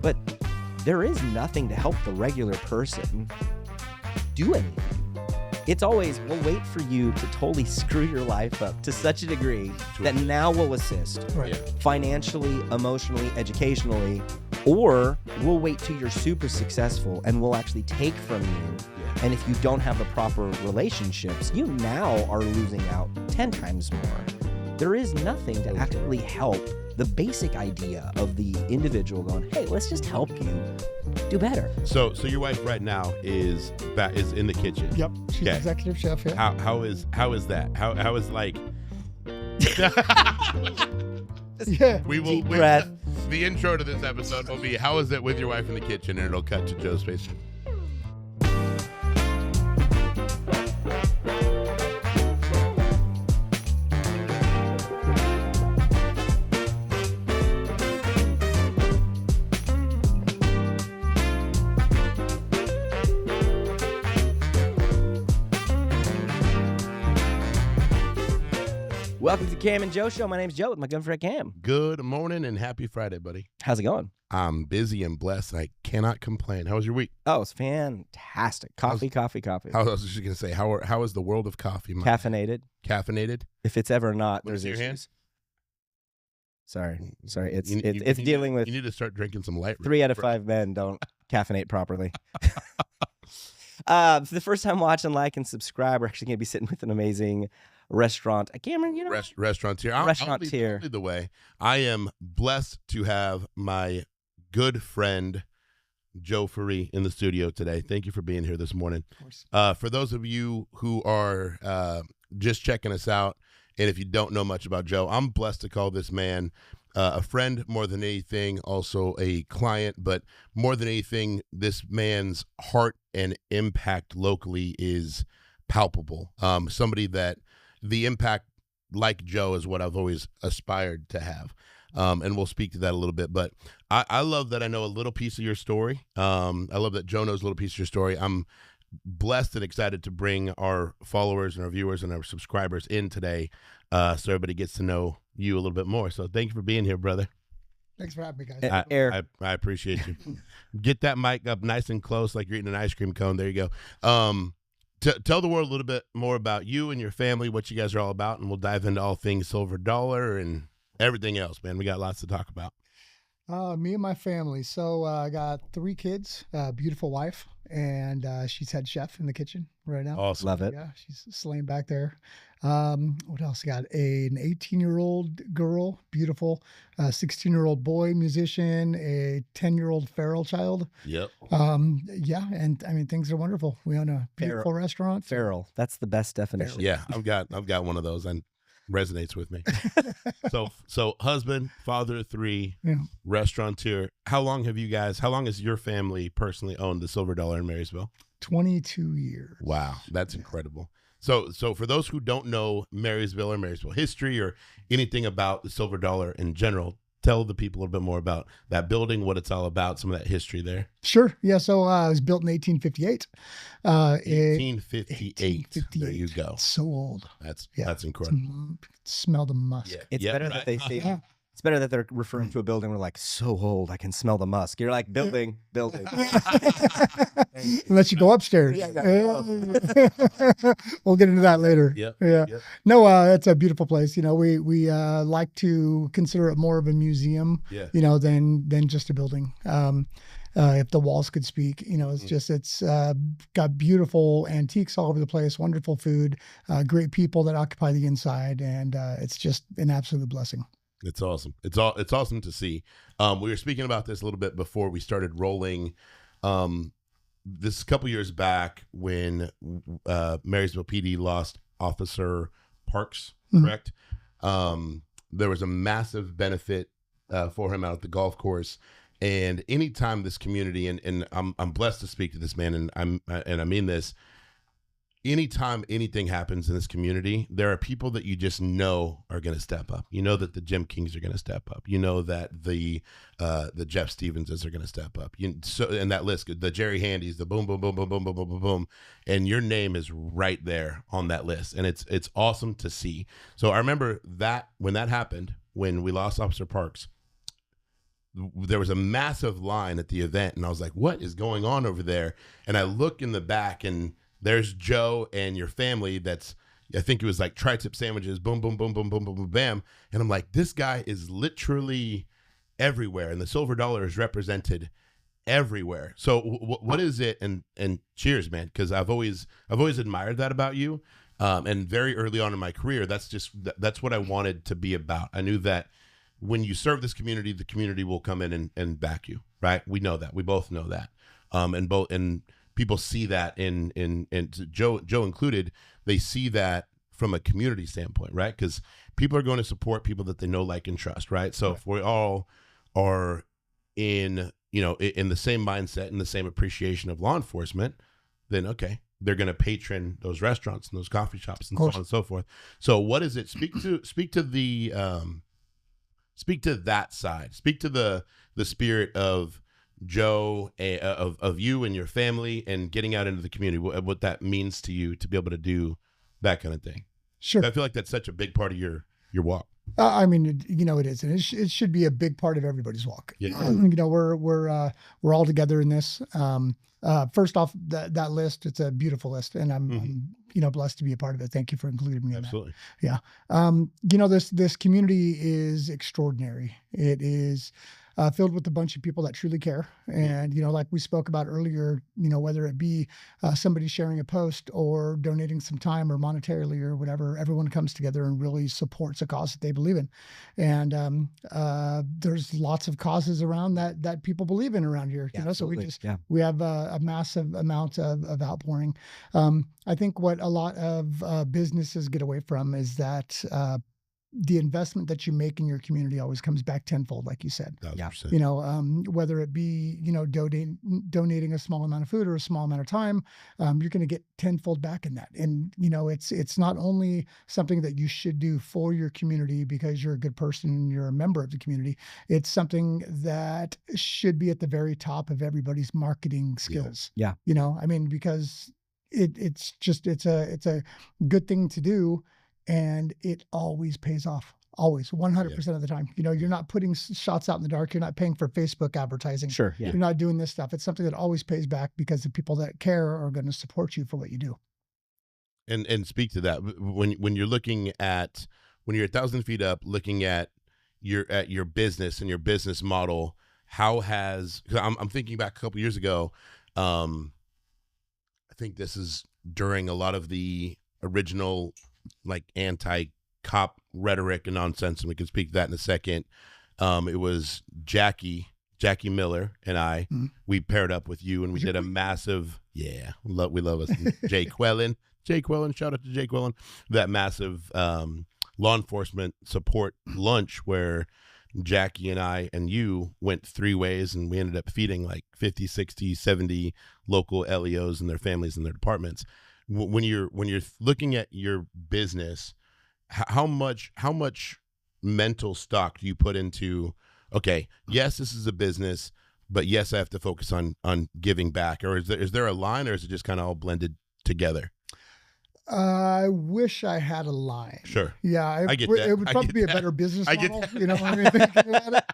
But there is nothing to help the regular person do anything. It's always, we'll wait for you to totally screw your life up to such a degree that now we'll assist financially, emotionally, educationally, or we'll wait till you're super successful and we'll actually take from you. And if you don't have the proper relationships, you now are losing out 10 times more. There is nothing to actually help the basic idea of the individual going, hey, let's just help you do better. So your wife right now is in the kitchen. Yep, she's executive chef. Yeah. How is that? How is like? Yeah. Deep breath. The intro to this episode will be how is it with your wife in the kitchen, and it'll cut to Joe's face. Welcome to the Cam and Joe Show. My name's Joe with my gun friend Cam. Good morning and happy Friday, buddy. How's it going? I'm busy and blessed. I cannot complain. How was your week? Oh, it's fantastic. Coffee. I was just going to say, how is the world of coffee? Caffeinated. Caffeinated? If it's ever not, there's your issues. hand? Sorry. It's You dealing with You need to start drinking some light. 3 out of 5 men don't caffeinate properly. For the first time watching, like, and subscribe, we're actually going to be sitting with an amazing restaurant. Cameron, you know? Restaurateur. Restaurateur. I'll lead the way. I am blessed to have my good friend, Joe Farie, in the studio today. Thank you for being here this morning. Of course. For those of you who are just checking us out, and if you don't know much about Joe, I'm blessed to call this man a friend more than anything, also a client, but more than anything, this man's heart and impact locally is palpable. Somebody that the impact like Joe is what I've always aspired to have. And we'll speak to that a little bit, but I love that I know a little piece of your story. I love that Joe knows a little piece of your story. I'm blessed and excited to bring our followers and our viewers and our subscribers in today so everybody gets to know you a little bit more. So thank you for being here, brother. Thanks for having me, guys. I appreciate you. Get that mic up nice and close like you're eating an ice cream cone. There you go. Tell the world a little bit more about you and your family, what you guys are all about, and we'll dive into all things Silver Dollar and everything else, man. We got lots to talk about. Me and my family. So I got 3 kids, beautiful wife, and she's head chef in the kitchen right now. Awesome. Love it. Yeah, she's slaying back there. What else? Got an 18-year-old girl, beautiful, 16-year-old boy, musician, a 10-year-old feral child. Yep. Yeah, and I mean things are wonderful. We own a beautiful restaurant. Feral. That's the best definition. Yeah, I've got one of those and resonates with me. So husband, father of 3, restaurateur. How long has your family personally owned the Silver Dollar in Marysville? 22 years. Wow, that's incredible. So for those who don't know Marysville or Marysville history or anything about the Silver Dollar in general, tell the people a little bit more about that building, what it's all about, some of that history there. Sure. Yeah. So it was built in 1858. 1858. There you go. So old. That's incredible. Smell the musk. Yeah. It's better that they say. It's better that they're referring to a building. We're like, so old, I can smell the musk. You're like, building. Unless you go upstairs. We'll get into that later. Yep. Yeah. Yep. No, it's a beautiful place. You know, we like to consider it more of a museum, you know, than just a building. If the walls could speak, you know, it's got beautiful antiques all over the place, wonderful food, great people that occupy the inside, and it's just an absolute blessing. It's awesome. It's awesome to see. We were speaking about this a little bit before we started rolling. This couple years back when Marysville PD lost Officer Parks, correct? There was a massive benefit for him out at the golf course. And anytime this community, and I'm blessed to speak to this man, and I mean this. Anytime anything happens in this community, there are people that you just know are going to step up. You know that the Jim Kings are going to step up. You know that the Jeff Stevenses are going to step up. And that list, the Jerry Handys, the boom, boom, boom, boom, boom, boom, boom, boom, boom, and your name is right there on that list, and it's awesome to see. So I remember that when that happened, when we lost Officer Parks, there was a massive line at the event, and I was like, what is going on over there? And I look in the back, and there's Joe and your family. That's, I think it was like tri-tip sandwiches, boom, boom, boom, boom, boom, boom, boom, bam. And I'm like, this guy is literally everywhere, and the silver dollar is represented everywhere. So what is it? And cheers, man, because I've always admired that about you. And very early on in my career, that's what I wanted to be about. I knew that when you serve this community, the community will come in and back you, right? We know that. We both know that. And people see that in Joe included. They see that from a community standpoint, right? Because people are going to support people that they know, like, and trust, right? So if we all are in the same mindset and the same appreciation of law enforcement, then okay, they're going to patron those restaurants and those coffee shops and so on and so forth. So what is it? Speak to that side. Speak to the spirit of Joe, of you and your family, and getting out into the community, what that means to you to be able to do that kind of thing. Sure. I feel like that's such a big part of your walk. I mean, it is, and it should be a big part of everybody's walk. Yeah. We're all together in this. First off, that list, it's a beautiful list, and I'm blessed to be a part of it. Thank you for including me in Absolutely. that. Yeah. This community is extraordinary. It is filled with a bunch of people that truly care. And, like we spoke about earlier, whether it be somebody sharing a post or donating some time or monetarily or whatever, everyone comes together and really supports a cause that they believe in. And there's lots of causes around that people believe in around here, so we have a massive amount of outpouring. I think what a lot of businesses get away from is that the investment that you make in your community always comes back tenfold, like you said. 100%. Whether it be, donating a small amount of food or a small amount of time, you're going to get tenfold back in that. And, it's not only something that you should do for your community because you're a good person and you're a member of the community. It's something that should be at the very top of everybody's marketing skills. Yeah. Because it's a good thing to do. And it always pays off, always, 100% of the time. You're not putting shots out in the dark. You're not paying for Facebook advertising. Sure. Yeah. You're not doing this stuff. It's something that always pays back because the people that care are going to support you for what you do. And speak to that when you're looking at, when you're 1,000 feet up, looking at your business and your business model. How has, I'm thinking back a couple years ago. I think this is during a lot of the original, like, anti-cop rhetoric and nonsense, and we can speak to that in a second. It was Jackie Miller and I. Mm-hmm. We paired up with you, and we did a massive, we love us. Jay Quellen, shout out to Jay Quellen. That massive law enforcement support lunch where Jackie and I and you went 3 ways, and we ended up feeding like 50, 60, 70 local LEOs and their families and their departments. When you're looking at your business, how much mental stock do you put into, okay, yes, this is a business, but yes, I have to focus on giving back? Or is there a line, or is it just kind of all blended together? I wish I had a line. Sure. Yeah, I get that. It would probably be a better business model. Thinking about it.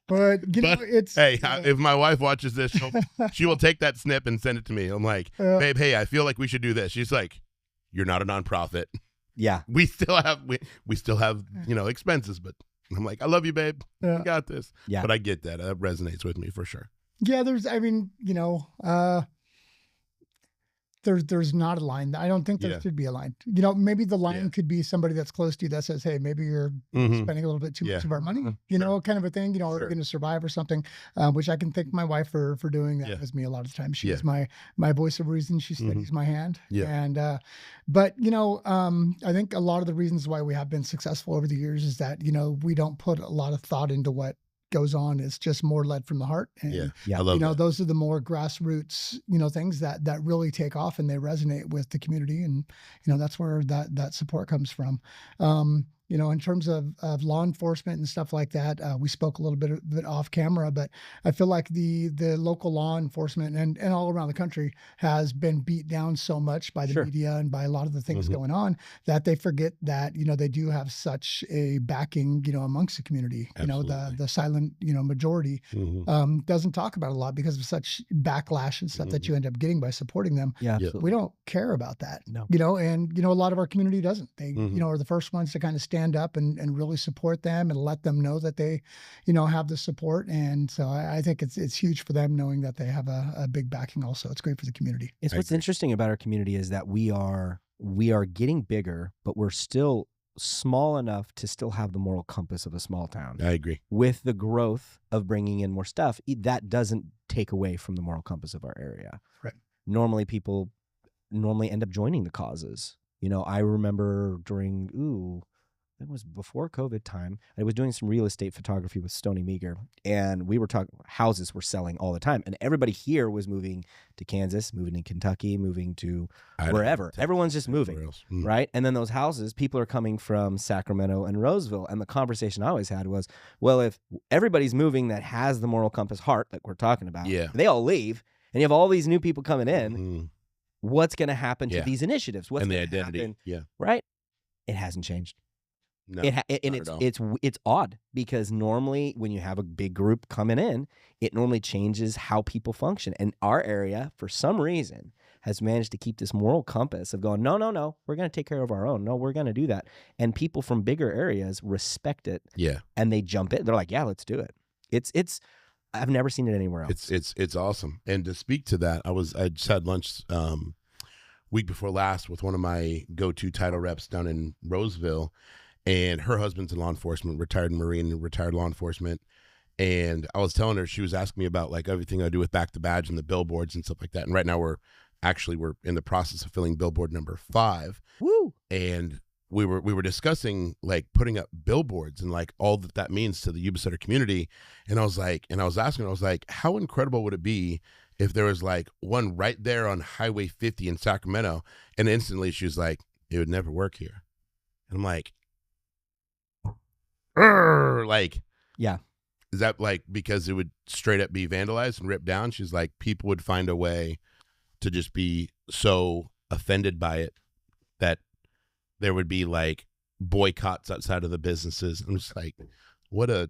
But it's. Hey, if my wife watches this, she will take that snip and send it to me. I'm like, babe, hey, I feel like we should do this. She's like, you're not a nonprofit. Yeah. We still have expenses, but I'm like, I love you, babe. Yeah. We got this. Yeah. But I get that. That resonates with me for sure. Yeah, there's not a line. I don't think there should be a line. Maybe the line could be somebody that's close to you that says, hey, maybe you're spending a little bit too much of our money, kind of a thing, are we going to survive or something, which I can thank my wife for doing that with me a lot of the time. She's my voice of reason. She steadies my hand. Yeah. And, but I think a lot of the reasons why we have been successful over the years is that, we don't put a lot of thought into what goes on. It's just more led from the heart. And, I love that. Those are the more grassroots, things that really take off and they resonate with the community. And, that's where that support comes from. You know, in terms of law enforcement and stuff like that, we spoke a little bit off camera, but I feel like the local law enforcement and all around the country has been beat down so much by the Sure. media and by a lot of the things going on that they forget that, you know, they do have such a backing, you know, amongst the community. Absolutely. You know, the silent, you know, majority doesn't talk about it a lot because of such backlash and stuff that you end up getting by supporting them. Yeah, Yeah. absolutely. We don't care about that. No. You know, and, you know, a lot of our community doesn't. They, you know, are the first ones to kind of stand up and really support them and let them know that they, you know, have the support. And so I think it's huge for them knowing that they have a big backing also. It's great for the community. It's what's interesting about our community is that we are getting bigger, but we're still small enough to still have the moral compass of a small town. I agree. With the growth of bringing in more stuff, that doesn't take away from the moral compass of our area. Right. Normally people end up joining the causes. You know, I remember during, it was before COVID time, I was doing some real estate photography with Stony Meager, and we were talking, houses were selling all the time. And everybody here was moving to Kansas, moving to Kentucky, moving to wherever. Everyone's just moving, right? And then those houses, people are coming from Sacramento and Roseville. And the conversation I always had was, well, if everybody's moving that has the moral compass heart that we're talking about, they all leave, and you have all these new people coming in, what's going to happen to these initiatives? What's and the gonna identity, happen? Right? It hasn't changed. No, it's odd because normally when you have a big group coming in, it normally changes how people function. And our area, for some reason, has managed to keep this moral compass of going, no, we're going to take care of our own. No, we're going to do that. And people from bigger areas respect it. Yeah, and they jump in. They're like, yeah, let's do it. It's. I've never seen it anywhere else. It's awesome. And to speak to that, I just had lunch week before last with one of my go-to title reps down in Roseville. And her husband's in law enforcement, retired Marine, retired law enforcement. And I was telling her, she was asking me about like everything I do with Back the Badge and the billboards and stuff like that. And right now we're in the process of filling billboard number 5. Woo! And we were discussing like putting up billboards and like all that means to the Yuba Sutter community. And I was asking, how incredible would it be if there was like one right there on Highway 50 in Sacramento? And instantly she was like, it would never work here. And I'm like, yeah, is that like because it would straight up be vandalized and ripped down? She's like, people would find a way to just be so offended by it that there would be like boycotts outside of the businesses. I'm just like, what a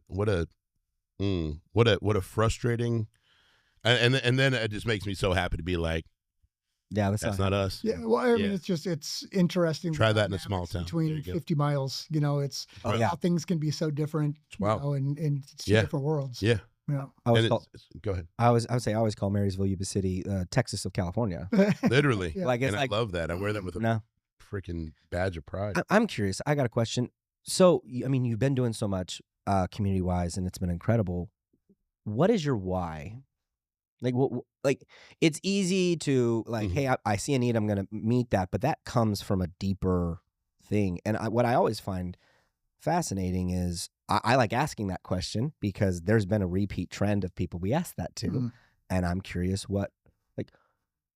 frustrating, and then it just makes me so happy to be like, yeah, that's not us. Yeah, well, I mean, it's interesting. Try that in a small town. Between 50 miles, you know, it's how things can be so different. Wow. You know, and it's two different worlds. Yeah. Yeah. Go ahead. I would say I always call Marysville, Yuba City, Texas of California. Literally. Yeah. Like, it's and I love that. I wear that with a freaking badge of pride. I'm curious. I got a question. So, I mean, you've been doing so much community-wise, and it's been incredible. What is your why? Like, it's easy to like, hey, I see a need, I'm going to meet that, but that comes from a deeper thing. And what I always find fascinating is I like asking that question because there's been a repeat trend of people we ask that to, and I'm curious what, like,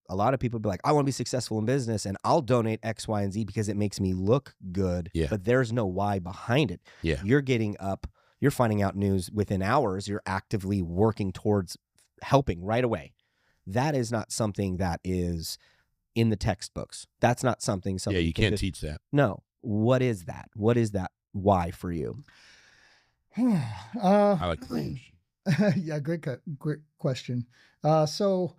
a lot of people be like, I want to be successful in business, and I'll donate X, Y, and Z because it makes me look good. Yeah. But there's no why behind it. Yeah. You're getting up, you're finding out news within hours. You're actively working towards helping right away. That is not something that is in the textbooks. That's not something you can't teach that. No. What is that? What is that why for you? I like the range. Yeah, great question. So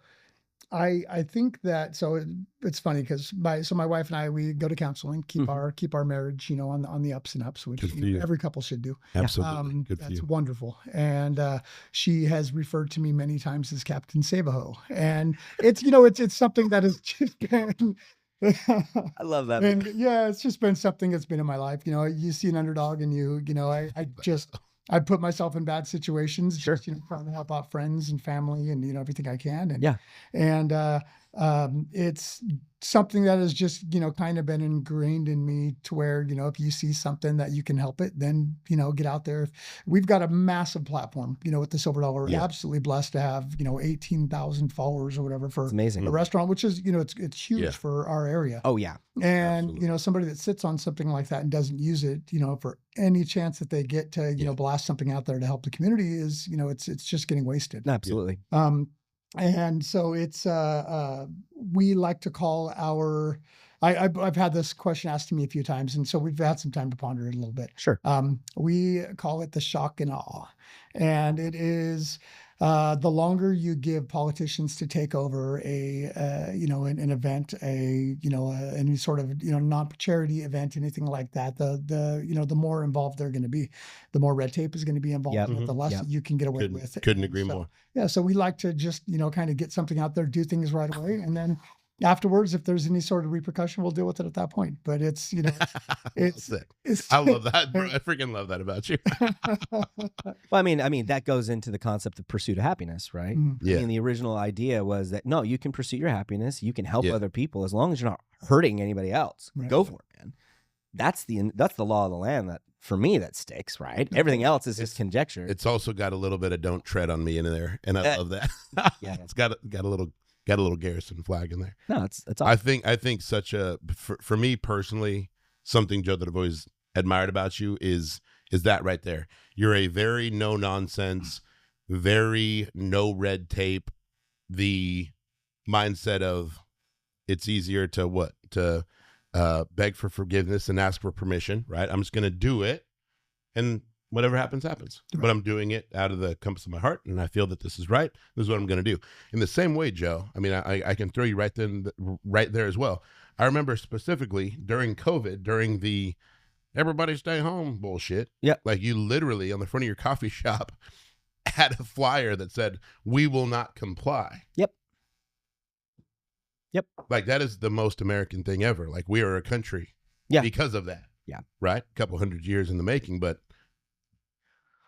I think that, so it's funny because my wife and I, we go to counseling, keep our marriage, you know, on the ups and ups, which every couple should do. Absolutely. Good for that's you. wonderful. And she has referred to me many times as Captain Save-A-Ho. And it's, you know, it's something that has just been, I love that. And yeah, it's just been something that's been in my life. You know, you see an underdog and you know, I put myself in bad situations, Sure. just, you know, trying to help out friends and family and, you know, everything I can. And, yeah. And It's something that has just, kind of been ingrained in me to where, if you see something that you can help it, then, get out there. We've got a massive platform, with the Silver Dollar. We're absolutely blessed to have, 18,000 followers or whatever for It's amazing. a restaurant, which is, it's huge for our area. Oh yeah. And, Absolutely. Somebody that sits on something like that and doesn't use it, for any chance that they get to, blast something out there to help the community is, it's just getting wasted. Absolutely. And so it's we like to call our I've had this question asked to me a few times, and so we've had some time to ponder it a little bit. Sure. We call it the shock and awe, and it is the longer you give politicians to take over an event, any sort of non-charity event, anything like that, the more involved they're going to be, the more red tape is going to be involved, Yep. in it, the less Yep. you can get away with. Couldn't And agree so, more. Yeah, so we like to just kind of get something out there, do things right away, and then afterwards, if there's any sort of repercussion, we'll deal with it at that point. But it's it's Sick. it's I love that, bro. I freaking love that about you. Well, I mean, that goes into the concept of pursuit of happiness, right? Mhm. Yeah. I mean, the original idea was that no, you can pursue your happiness, you can help Yeah. other people as long as you're not hurting anybody else. Right. Go for it, man. That's the law of the land that for me that sticks, right? Everything else is just conjecture. It's also got a little bit of "Don't tread on me" in there, and I love that. Yeah. It's got a little Garrison flag in there. No, it's all. I think such a for me personally, something, Joe, that I've always admired about you is that right there. You're a very no nonsense, very no red tape. The mindset of it's easier to beg for forgiveness and ask for permission, right? I'm just going to do it, and whatever happens, happens. Right. But I'm doing it out of the compass of my heart, and I feel that this is right. This is what I'm going to do. In the same way, Joe, I mean, I can throw you right there as well. I remember specifically during COVID, during the everybody stay home bullshit. Yeah. Like you literally on the front of your coffee shop had a flyer that said, "We will not comply." Yep. Like that is the most American thing ever. Like we are a country because of that. Yeah. Right? A couple hundred years in the making, but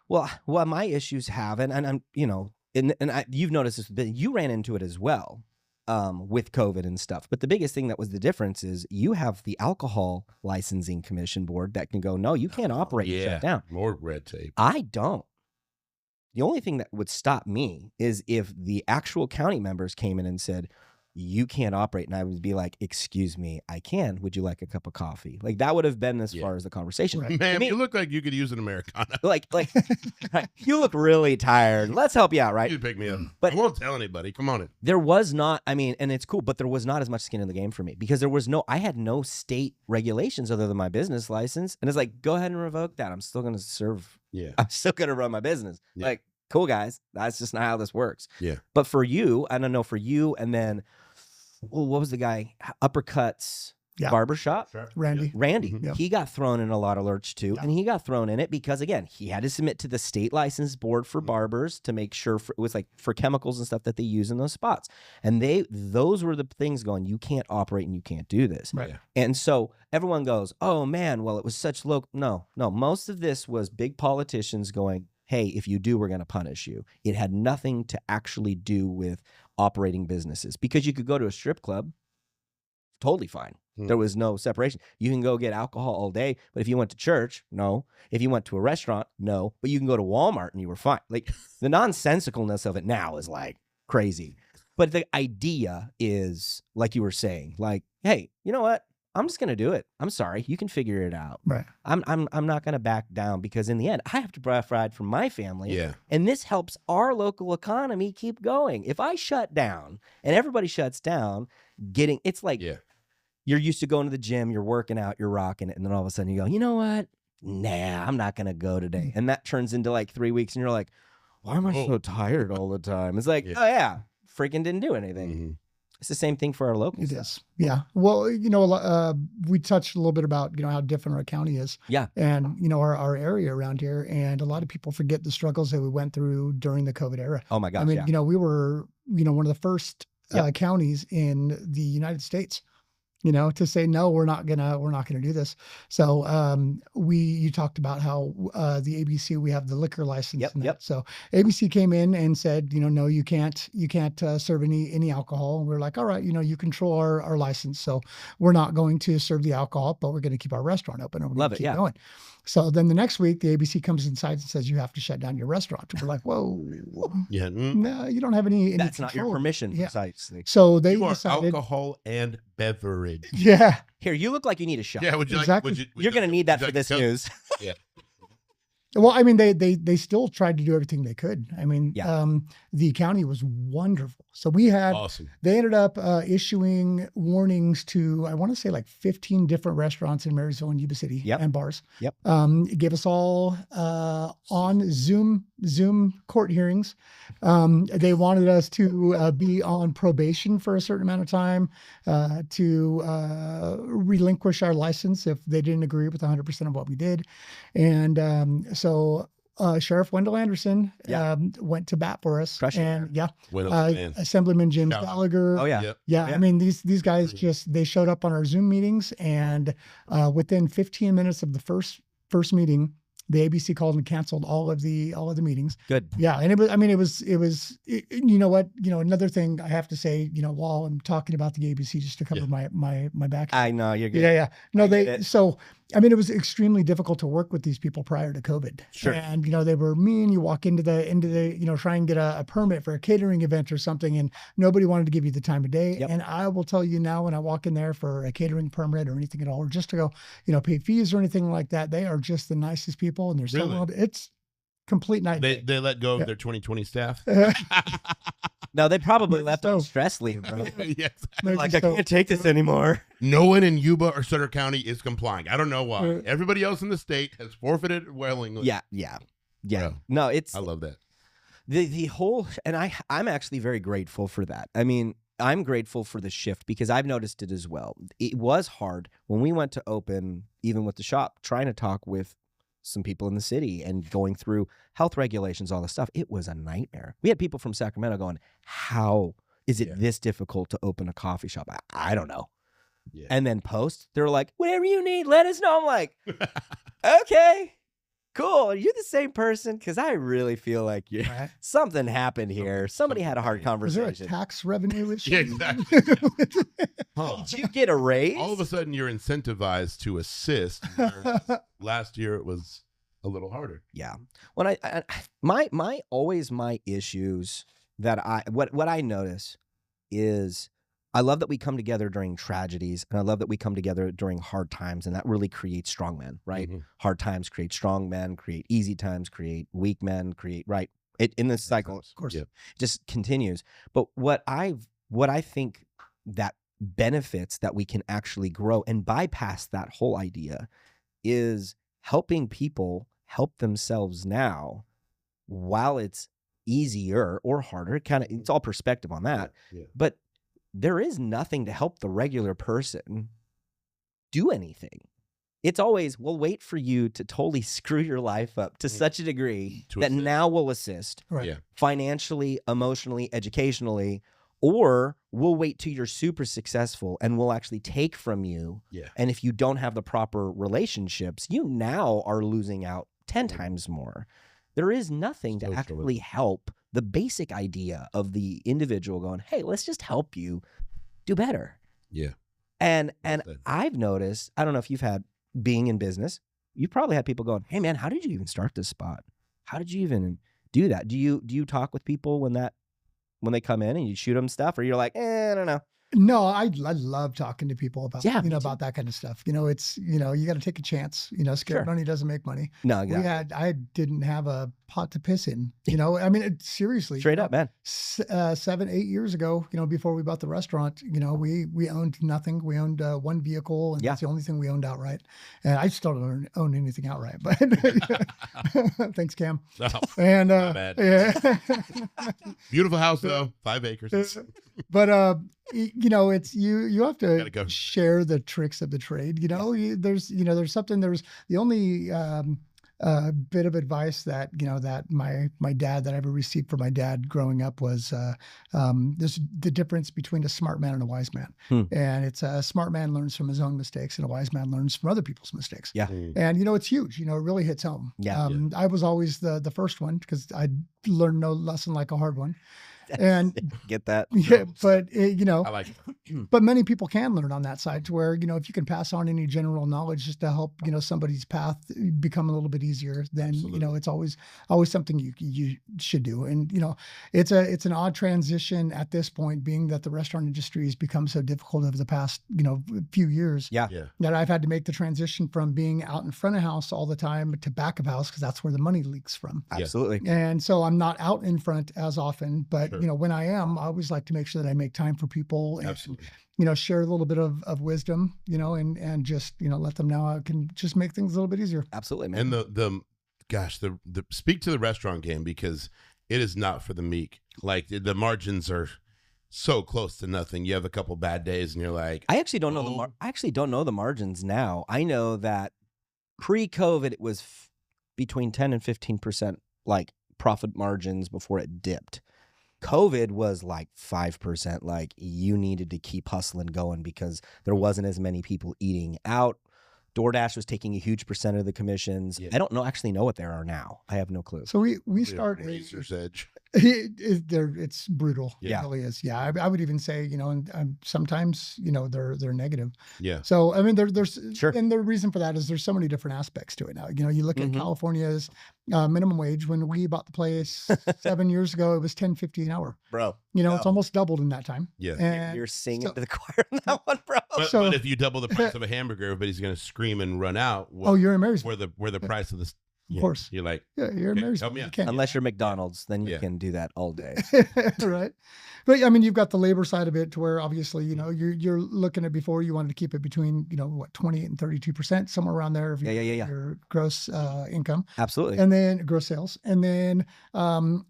Well, my issues have, and I'm, you've noticed this, but you ran into it as well with COVID and stuff. But the biggest thing that was the difference is you have the Alcohol Licensing Commission Board that can go, no, you can't operate and shut down. More red tape. I don't. The only thing that would stop me is if the actual county members came in and said, you can't operate. And I would be like, excuse me, I can. Would you like a cup of coffee? Like that would have been as far as the conversation. Right. Man, To me, you look like you could use an Americana. like you look really tired. Let's help you out, right? You pick me up. But- I won't tell anybody. Come on in. There was not, I mean, and it's cool, but there was not as much skin in the game for me because I had no state regulations other than my business license. And it's like, go ahead and revoke that. I'm still going to serve. Yeah. I'm still going to run my business. Yeah. Like, cool guys. That's just not how this works. Yeah. But for you, I don't know, for you, and then, what was the guy? Uppercuts Barbershop? Randy. Randy. Mhm. Yep. He got thrown in a lot of lurch too. Yeah. And he got thrown in it because, again, he had to submit to the state license board for barbers to make sure it was like for chemicals and stuff that they use in those spots. And those were the things going, you can't operate and you can't do this. Right. And so everyone goes, oh man, well, it was such low. No, most of this was big politicians going, hey, if you do, we're going to punish you. It had nothing to actually do with operating businesses because you could go to a strip club, totally fine. There was no separation. You can go get alcohol all day, but if you went to church, no. If you went to a restaurant, no. But you can go to Walmart and you were fine. Like the nonsensicalness of it now is like crazy. But the idea is, like you were saying, like, hey, you know what? I'm just gonna do it. I'm sorry. You can figure it out. Right. I'm not gonna back down because in the end, I have to provide for my family. Yeah. And this helps our local economy keep going. If I shut down and everybody shuts down, it's like you're used to going to the gym, you're working out, you're rocking it, and then all of a sudden you go, you know what? Nah, I'm not gonna go today. And that turns into like 3 weeks, and you're like, why am I so tired all the time? It's like, oh yeah, freaking didn't do anything. Mm-hmm. It's the same thing for our local It stuff. is. Yeah. Well, we touched a little bit about, how different our county is. Yeah. And, our area around here. And a lot of people forget the struggles that we went through during the COVID era. Oh my gosh. I mean, yeah. we were, one of the first counties in the United States to say, no, we're not gonna do this. So you talked about how the ABC, we have the liquor license. Yep. So ABC came in and said, no, you can't serve any alcohol. And we're like, all right, you control our license. So we're not going to serve the alcohol, but we're going to keep our restaurant open. And we're Love going it, to keep yeah. going. So then the next week, the ABC comes inside and says, you have to shut down your restaurant. And we're like, whoa, Yeah. no, you don't have any That's not your control. permission, Yeah. precisely. So they You are decided, alcohol and beverage. yeah. Here, you look like you need a shot. Yeah, would you Exactly. like? You're going to need that for this Coke? news. Yeah. Well, I mean, they still tried to do everything they could. I mean, Yeah. The county was wonderful. So we had, Awesome. they ended up issuing warnings to, I want to say like 15 different restaurants in Marysville and Yuba City and bars. Yep. It gave us all on Zoom court hearings. They wanted us to be on probation for a certain amount of time, to relinquish our license if they didn't agree with 100% of what we did. And so Sheriff Wendell Anderson went to bat for us. Crushing. And Wendell's man. Assemblyman James Shout out. Gallagher. Oh, yeah. Yep. Yeah, I mean, these guys they showed up on our Zoom meetings, and within 15 minutes of the first meeting, the ABC called and canceled all of the meetings. Good. Yeah, and it was you know what, another thing I have to say, while I'm talking about the ABC, just to cover my back. I know, you're good. Yeah. No, I get it. so I mean, it was extremely difficult to work with these people prior to COVID. Sure. And, they were mean. You walk into the, try and get a permit for a catering event or something, and nobody wanted to give you the time of day. Yep. And I will tell you now, when I walk in there for a catering permit or anything at all, or just to go, pay fees or anything like that, they are just the nicest people. And they're so Really? it's complete night. They let go of their 2020 staff. No, they probably left on So- stress leave, bro. Yes. Like, I can't take this anymore. No one in Yuba or Sutter County is complying. I don't know why. Everybody else in the state has forfeited willingly. Yeah. Yeah. No, it's I love that. the whole, and I'm actually very grateful for that. I mean, I'm grateful for the shift because I've noticed it as well. It was hard when we went to open, even with the shop, trying to talk with some people in the city and going through health regulations, all this stuff. It was a nightmare. We had people from Sacramento going, how is it this difficult to open a coffee shop? I don't know. Yeah. And then they were like, whatever you need, let us know. I'm like, okay, cool. Are you the same person? Because I really feel like Right. something happened here. Somebody had a hard Was there a conversation. tax revenue issue? Yeah, exactly. Huh. Did you get a raise? All of a sudden, you're incentivized to assist. where last year, it was a little harder. Yeah. When my issues that what I notice is I love that we come together during tragedies, and I love that we come together during hard times, and that really creates strong men, right? Mm-hmm. Hard times create strong men, create easy times, create weak men, create right. In this cycle, Of course. Yep. it just continues. But what I think that benefits that we can actually grow and bypass that whole idea is helping people help themselves now while it's easier or harder. It's all perspective on that. Yeah. But there is nothing to help the regular person do anything. It's always, we'll wait for you to totally screw your life up to such a degree To that assist. now we'll assist Right. Yeah. financially, emotionally, educationally, or we'll wait till you're super successful and we'll actually take from you. Yeah. And if you don't have the proper relationships, you now are losing out 10 times more. There is nothing to Socialism. actually help the basic idea of the individual going, hey, let's just help you do better. Yeah. And Well said. I've noticed, I don't know if you've had, being in business, you probably had people going, hey man, how did you even start this spot? How did you even do that? Do you talk with people when they come in and you shoot them stuff, or you're like, I don't know. No, I love talking to people about, Yeah, me too. about that kind of stuff. It's, you got to take a chance, scared Sure. money doesn't make money. No, exactly. I didn't have a pot to piss in, I mean, seriously, Straight up, man. 7-8 years ago, before we bought the restaurant, we owned nothing. We owned one vehicle, and that's the only thing we owned outright. And I still don't own anything outright, but thanks, Cam. Oh, And not bad. yeah. Beautiful house though, 5 acres. But it's you have Gotta to go. share the tricks of the trade. There's something. There's the only bit of advice that, that my dad, that I ever received from my dad growing up was, there's the difference between a smart man and a wise man. And it's a smart man learns from his own mistakes and a wise man learns from other people's mistakes. Yeah. And, it's huge, it really hits home. Yeah. I was always the first one because I learned no lesson like a hard one. And get that. yeah, but I like it. but many people can learn on that side to where, if you can pass on any general knowledge just to help, somebody's path become a little bit easier, then, it's always something you should do. And, it's an odd transition at this point, being that the restaurant industry has become so difficult over the past, few years. Yeah. That I've had to make the transition from being out in front of house all the time to back of house, because that's where the money leaks from. Absolutely. And so I'm not out in front as often, but when I am, I always like to make sure that I make time for people and, share a little bit of wisdom, and just, let them know I can just make things a little bit easier. Absolutely, man. And the speak to the restaurant game, because it is not for the meek. Like the margins are so close to nothing. You have a couple bad days and you're like, I actually don't know I actually don't know the margins now. I know that pre-COVID it was between 10 and 15% like profit margins before it dipped. COVID was like 5%. Like you needed to keep hustling going because there wasn't as many people eating out. DoorDash was taking a huge percent of the commissions. I don't actually know what there are now. I have no clue. So we start razor's edge. It's brutal. Yeah. It really is. Yeah. I would even say, and sometimes, they're negative. Yeah. So, I mean, there's, Sure. And the reason for that is there's so many different aspects to it now. You look at California's minimum wage. When we bought the place 7 years ago, it was $10.50 an hour. Bro. It's almost doubled in that time. Yeah. And You're singing to the choir on that one, bro. But if you double the price of a hamburger, everybody's going to scream and run out. You're in Marysville. Where the price of this. Of course. You're like, yeah, you're in Marysville. help me out. You can't- Unless you're McDonald's, then you can do that all day. Right. But I mean, you've got the labor side of it to where obviously, you're looking at before you wanted to keep it between, 28 and 32%, somewhere around there of your gross income. Absolutely. And then gross sales. And then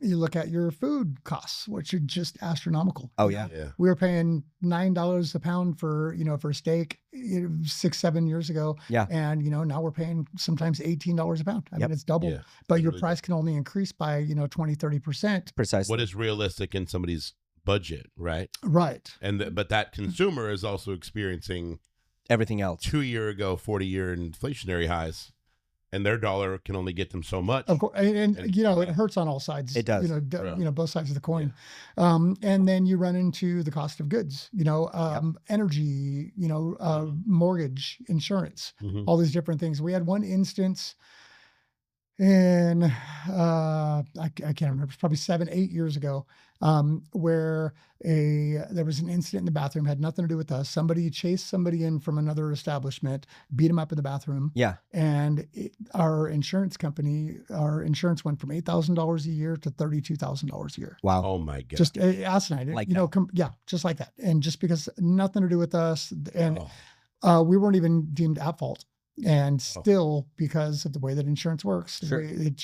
you look at your food costs, which are just astronomical. Oh, yeah. We were paying $9 a pound for a steak 6-7 years ago. Yeah. And, now we're paying sometimes $18 a pound. I mean, it's double, Yeah. but your Really price can only increase by, 20-30%. Precisely. What is realistic in somebody's budget, right? Right. And but that consumer is also experiencing everything else? 2 year ago 40-year inflationary highs, and their dollar can only get them so much. Of course, and it hurts on all sides. It does. Both sides of the coin. And then you run into the cost of goods. Energy. Mortgage, insurance, all these different things. We had one instance, and I can't remember. It's probably 7-8 years ago, where there was an incident in the bathroom, had nothing to do with us. Somebody chased somebody in from another establishment, beat him up in the bathroom. Yeah. And our insurance went from $8,000 a year to $32,000 a year. Wow. Oh my God. Just asinine. Like just like that. And just because nothing to do with us, and we weren't even deemed at fault. And still, because of the way that insurance works, Sure. it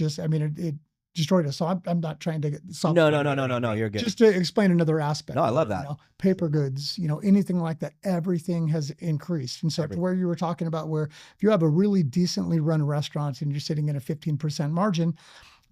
destroyed us. So I'm not trying to get No, you're good. Just to explain another aspect. No, I love that. Paper goods, anything like that, everything has increased. And so to where you were talking about, where if you have a really decently run restaurant and you're sitting in a 15% margin,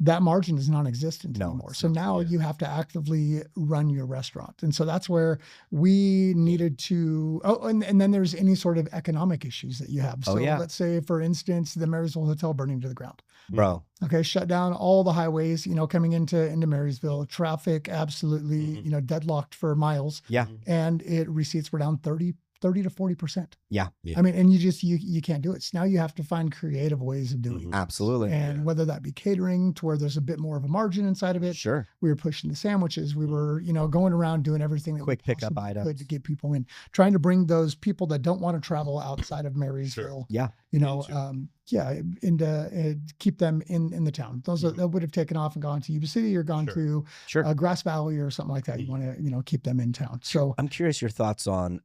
that margin is non-existent anymore. So now you have to actively run your restaurant. And so that's where we needed to, and then there's any sort of economic issues that you have. So let's say, for instance, the Marysville Hotel burning to the ground. Bro. Okay, shut down all the highways, coming into Marysville. Traffic absolutely, deadlocked for miles. Yeah. And receipts were down 30 to 40%. Yeah. I mean, and you can't do it. So now you have to find creative ways of doing it. Absolutely. And whether that be catering to where there's a bit more of a margin inside of it. Sure. We were pushing the sandwiches. We were, going around doing everything that quick we pickup items could to get people in, trying to bring those people that don't want to travel outside of Marysville. Yeah. Keep them in the town. Those that would have taken off and gone to Yuba City or gone to Grass Valley or something like that. You want to, keep them in town. So I'm curious your thoughts on,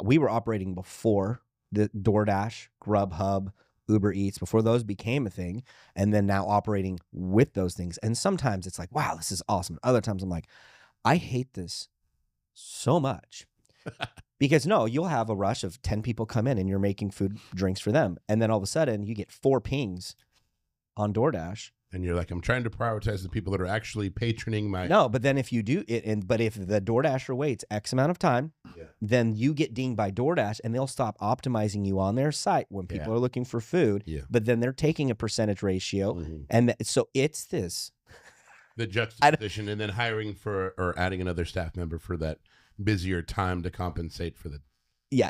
we were operating before the DoorDash, Grubhub, Uber Eats, before those became a thing, and then now operating with those things. And sometimes it's like, wow, this is awesome. Other times I'm like, I hate this so much. Because no, you'll have a rush of 10 people come in and you're making food, drinks for them. And then all of a sudden you get 4 pings on DoorDash. And you're like, I'm trying to prioritize the people that are actually patroning my. No, but then if you do it, but if the DoorDasher waits X amount of time, then you get dinged by DoorDash and they'll stop optimizing you on their site when people are looking for food. Yeah. But then they're taking a percentage ratio. And so it's this. The juxtaposition and then hiring for or adding another staff member for that busier time to compensate for the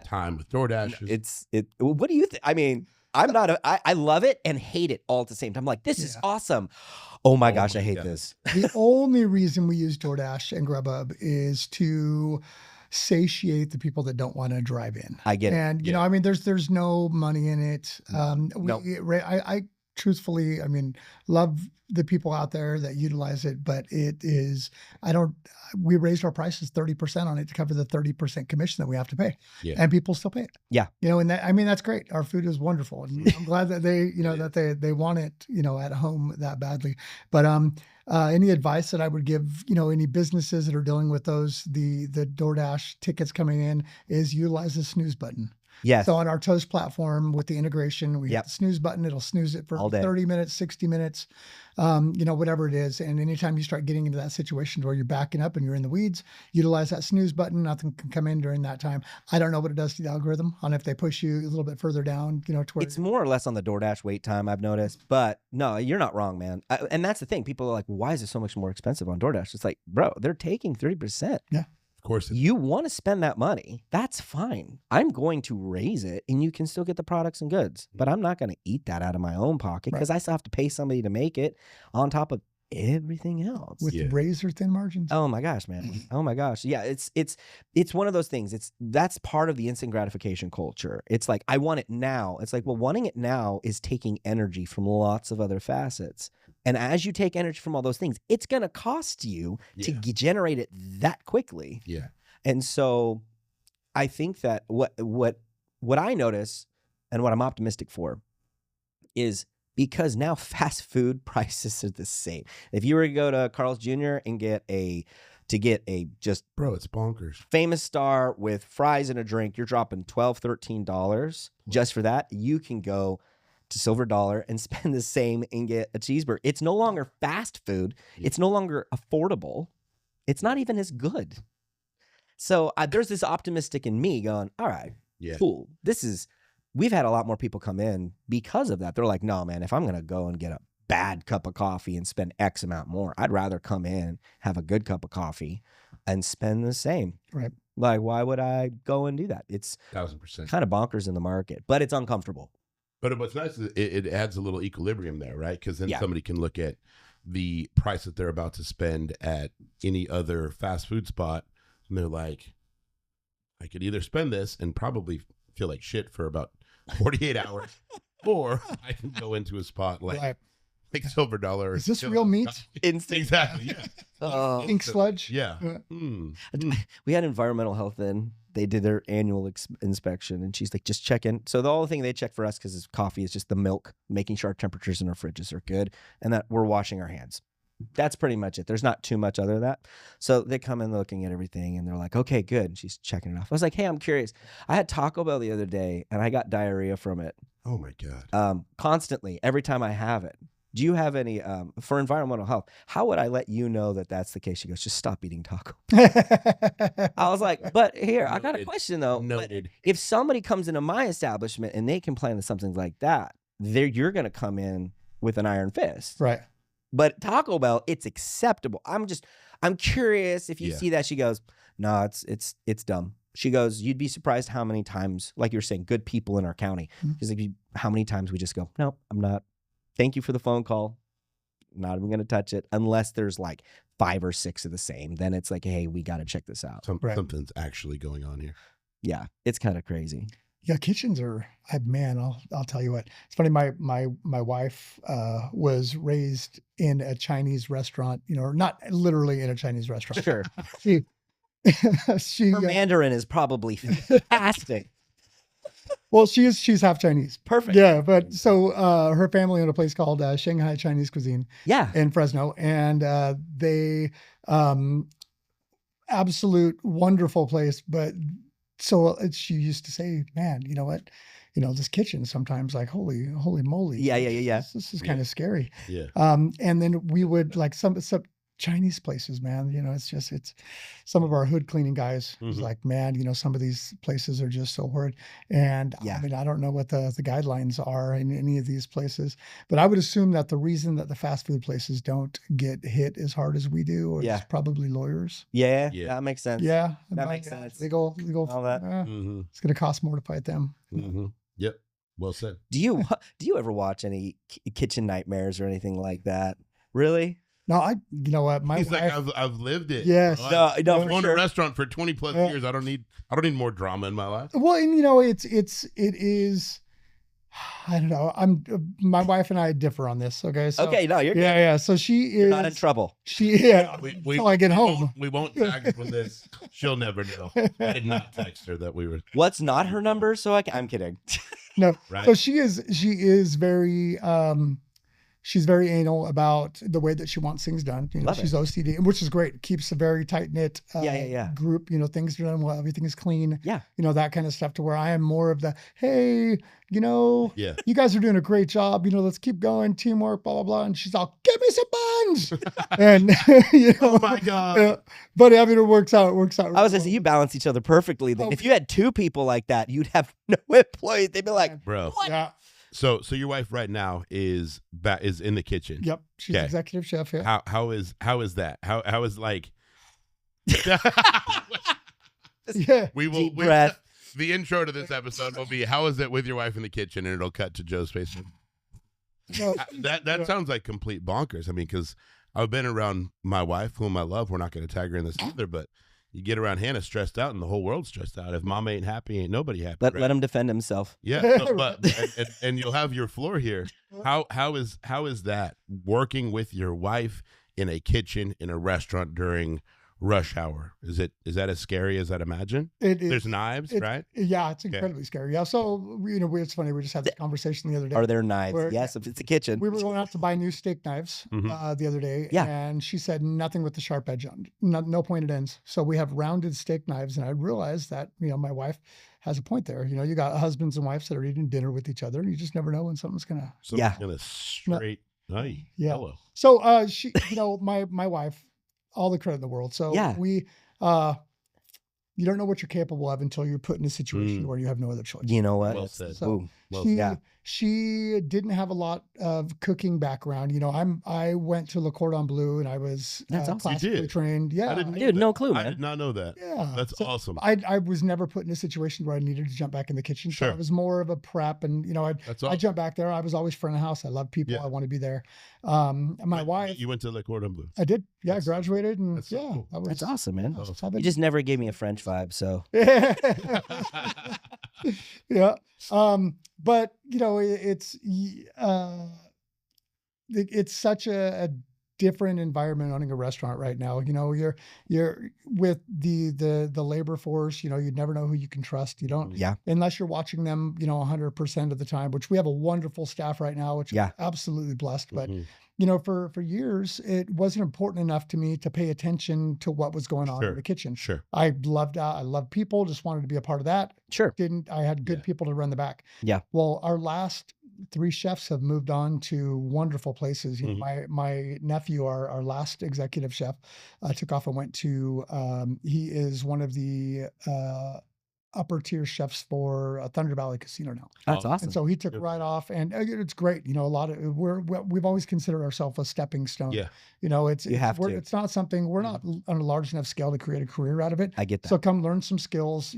time with DoorDash. What do you think? I mean, I love it and hate it all at the same time. I'm like, this is awesome. Oh my gosh, I hate this. The only reason we use DoorDash and Grubhub is to satiate the people that don't want to drive in. I get it. And, you know, I mean, there's no money in it. I truthfully, I mean, love the people out there that utilize it, but it is, we raised our prices 30% on it to cover the 30% commission that we have to pay. And people still pay it. You know, and that, I mean, that's great. Our food is wonderful. And I'm glad that they, you know, that they want it, you know, at home that badly. But, any advice that I would give, you know, any businesses that are dealing with the DoorDash tickets coming in is utilize the snooze button. Yes. So on our Toast platform with the integration, we hit the snooze button. It'll snooze it for 30 minutes, 60 minutes, you know, whatever it is. And anytime you start getting into that situation where you're backing up and you're in the weeds, utilize that snooze button. Nothing can come in during that time. I don't know what it does to the algorithm on if they push you a little bit further down, you know, to where it's more or less on the DoorDash wait time, I've noticed. But no, you're not wrong, man. And that's the thing. People are like, why is it so much more expensive on DoorDash? It's like, bro, they're taking 30%. Yeah. Of course. You want to spend that money. That's fine. I'm going to raise it and you can still get the products and goods, but I'm not going to eat that out of my own pocket because I still have to pay somebody to make it on top of everything else with razor thin margins. Oh my gosh, man. Oh my gosh. Yeah. It's one of those things. That's part of the instant gratification culture. It's like, I want it now. It's like, well, wanting it now is taking energy from lots of other facets. And as you take energy from all those things, it's going to cost you to generate it that quickly. Yeah. And so I think that what I notice and what I'm optimistic for is because now fast food prices are the same. If you were to go to Carl's Jr. and get a just bro, it's bonkers. Famous Star with fries and a drink, you're dropping $12, $13 just for that. You can go to Silver Dollar and spend the same and get a cheeseburger. It's no longer fast food. It's no longer affordable. It's not even as good. So there's this optimistic in me going, all right, cool. We've had a lot more people come in because of that. They're like, no, man, if I'm going to go and get a bad cup of coffee and spend X amount more, I'd rather come in, have a good cup of coffee and spend the same. Right. Like, why would I go and do that? It's 1000% kind of bonkers in the market, but it's uncomfortable. But what's nice is it adds a little equilibrium there, right? Because then somebody can look at the price that they're about to spend at any other fast food spot, and they're like, I could either spend this and probably feel like shit for about 48 hours, or I can go into a spot like Silver Dollar. Is this real meat? Instant. Exactly, yeah. Ink sludge? Yeah. We had environmental health in. They did their annual inspection, and she's like, just check in. So the only thing they check for us, because coffee is just the milk, making sure our temperatures in our fridges are good, and that we're washing our hands. That's pretty much it. There's not too much other than that. So they come in looking at everything, and they're like, okay, good. And she's checking it off. I was like, hey, I'm curious. I had Taco Bell the other day, and I got diarrhea from it. Oh, my God. Constantly, every time I have it. Do you have any, for environmental health, how would I let you know that that's the case? She goes, just stop eating taco. I was like, but here, I got a question though. Noted. If somebody comes into my establishment and they complain of something like that, you're going to come in with an iron fist. Right. But Taco Bell, it's acceptable. I'm curious if you see that. She goes, no, it's dumb. She goes, you'd be surprised how many times, like you're saying, good people in our county. She's like, how many times we just go, no, I'm not. Thank you for the phone call. Not even going to touch it unless there's like 5 or 6 of the same. Then it's like, hey, we got to check this out. Something's actually going on here. Yeah, it's kind of crazy. Yeah, kitchens are, man, I'll tell you what. It's funny, my wife was raised in a Chinese restaurant, you know, not literally in a Chinese restaurant. Sure. Her Mandarin is probably fantastic. Well, she's half Chinese. Perfect. Yeah, but so her family owned a place called Shanghai Chinese Cuisine. Yeah. In Fresno, and they absolute wonderful place, but so she used to say, man, you know what? This kitchen sometimes like, holy moly. Yeah. This is kind of scary. Yeah. And then we would like some Chinese places, man, it's some of our hood cleaning guys was like, man, some of these places are just so horrid. And I mean, I don't know what the guidelines are in any of these places, but I would assume that the reason that the fast food places don't get hit as hard as we do is probably lawyers. Yeah. That makes sense. Yeah. That makes sense. Legal, all that. It's going to cost more to fight them. Yep. Well said. Do you ever watch any kitchen nightmares or anything like that? Really? No, you know what? He's like, I've lived it. Yes. No, I've owned a restaurant for 20 plus years. I don't need more drama in my life. Well, and it is. I don't know. My wife and I differ on this. Okay. So, okay. No, you're good. Yeah. So you're not in trouble. Until I get home. We won't tag her with this. She'll never know. I did not text her that we were. What's not her number? So I'm kidding. No. Right. So she is very. She's very anal about the way that she wants things done. She's OCD, which is great. It keeps a very tight knit group. Things are done well, everything is clean. Yeah. That kind of stuff. To where I am more of the, hey, you guys are doing a great job. Let's keep going, teamwork, blah blah blah. And she's all, give me some buns. And oh my god. But I mean, it works out. Really I was gonna say you balance each other perfectly. Then if you had two people like that, you'd have no employees. They'd be like, bro. What? Yeah. So your wife right now is in the kitchen. Yep, she's executive chef. Yeah. How is that? How is like? Yeah. Deep breath. The intro to this episode will be how is it with your wife in the kitchen, and it'll cut to Joe's face. That sounds like complete bonkers. I mean, because I've been around my wife, whom I love. We're not going to tag her in this either, but. You get around Hannah stressed out, and the whole world's stressed out. If mom ain't happy, ain't nobody happy. Let him defend himself. Yeah, and you'll have your floor here. How is that working with your wife in a kitchen in a restaurant during rush hour? Is that as scary as I'd imagine? There's knives, right? Yeah, it's incredibly scary. Yeah, so it's funny. We just had this conversation the other day. Are there knives? Yes, if it's a kitchen. We were going out to buy new steak knives the other day, and she said nothing with the sharp edge on, no pointed ends. So we have rounded steak knives, and I realized that my wife has a point there. You got husbands and wives that are eating dinner with each other, and you just never know when something's gonna straight. Hello. So she, my wife. All the credit in the world. So we, you don't know what you're capable of until you're put in a situation where you have no other choice. You know what? Well said. So she didn't have a lot of cooking background. I went to Le Cordon Bleu and I was classically trained. Yeah. No clue, man. I did not know that. Yeah. That's awesome. I was never put in a situation where I needed to jump back in the kitchen. Sure. So I was more of a prep and, I jumped back there. I was always front of house. I love people. I want to be there. My wife. You went to Le Cordon Bleu. I did. Yeah. I graduated and that's so cool. That's awesome, man. You just never gave me a French vibe. So. Yeah. But it's such a different environment owning a restaurant right now. You're with the labor force, you'd never know who you can trust. You don't, unless you're watching them, 100% of the time, which we have a wonderful staff right now, which I'm absolutely blessed. But, for years, it wasn't important enough to me to pay attention to what was going on in the kitchen. Sure. I loved people, just wanted to be a part of that. Sure. I had good people to run the back. Yeah. Well, our last 3 chefs have moved on to wonderful places. My nephew, our last executive chef, took off and went to, he is one of the upper tier chefs for Thunder Valley Casino now. That's awesome. And so he took right off, and it's great. A lot of we've always considered ourselves a stepping stone. Yeah. It's not something, we're not on a large enough scale to create a career out of it. I get that. So come learn some skills,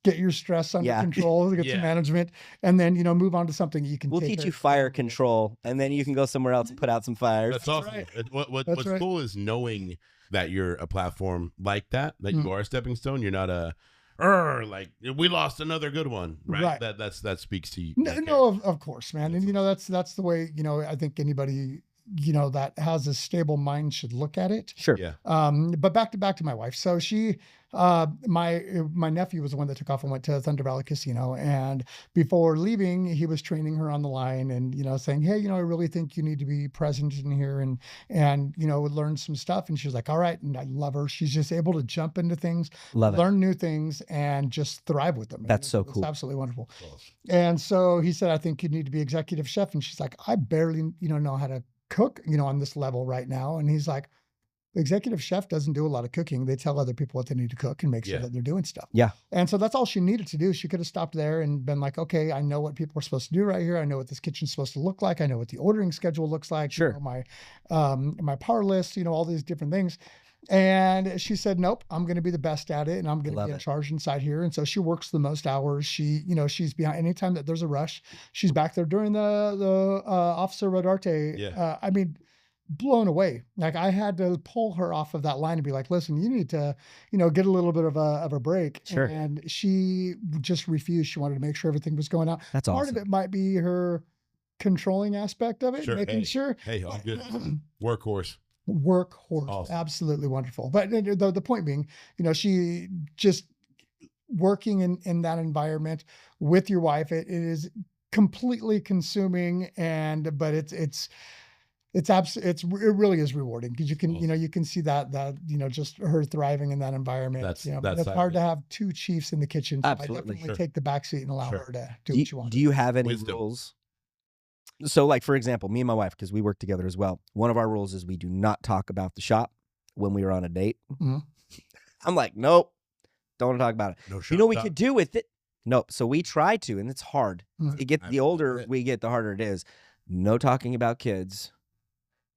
get your stress under control, get some management, and then, move on to something you can We'll teach you fire control, and then you can go somewhere else and put out some fires. That's awesome. Right. What's cool is knowing that you're a platform like that you are a stepping stone. You're not a, like we lost another good one, right? That speaks to you. No, of course, man. And that's the way, I think anybody that has a stable mind should look at it. Sure. Yeah. But back to my wife. So she, my nephew was the one that took off and went to Thunder Valley Casino. And before leaving, he was training her on the line and, saying, hey, I really think you need to be present in here and, learn some stuff. And she was like, all right. And I love her. She's just able to jump into things, learn new things, and just thrive with them. That's so cool. It's absolutely wonderful. And so he said, I think you need to be executive chef. And she's like, I barely, know how to cook, on this level right now. And he's like, the executive chef doesn't do a lot of cooking. They tell other people what they need to cook and make sure that they're doing stuff. Yeah. And so that's all she needed to do. She could have stopped there and been like, okay, I know what people are supposed to do right here. I know what this kitchen's supposed to look like. I know what the ordering schedule looks like. Sure. My power list, all these different things. And she said, nope, I'm going to be the best at it. And I'm going to be in charge inside here. And so she works the most hours. She, she's behind anytime that there's a rush. She's back there during the Officer Rodarte. Yeah. I mean, blown away. Like I had to pull her off of that line and be like, listen, you need to, get a little bit of a break. Sure. And she just refused. She wanted to make sure everything was going out. That's Part awesome. of it might be her controlling aspect of it, making sure. Hey, all good. Workhorse. Awesome. Absolutely wonderful. But the point being, she just working in that environment with your wife, it is completely consuming but it really is rewarding because you can, you can see that, just her thriving in that environment. That's it's hard to have two chiefs in the kitchen. So Absolutely. I definitely take the back seat and allow her to do what you want. Do you have any rules? So like, for example, me and my wife, because we work together as well. One of our rules is we do not talk about the shop when we are on a date. Mm-hmm. I'm like, nope, don't want to talk about it. No you know what we could do with it? Nope. So we try to, and it's hard. Mm-hmm. The older we get, the harder it is. No talking about kids.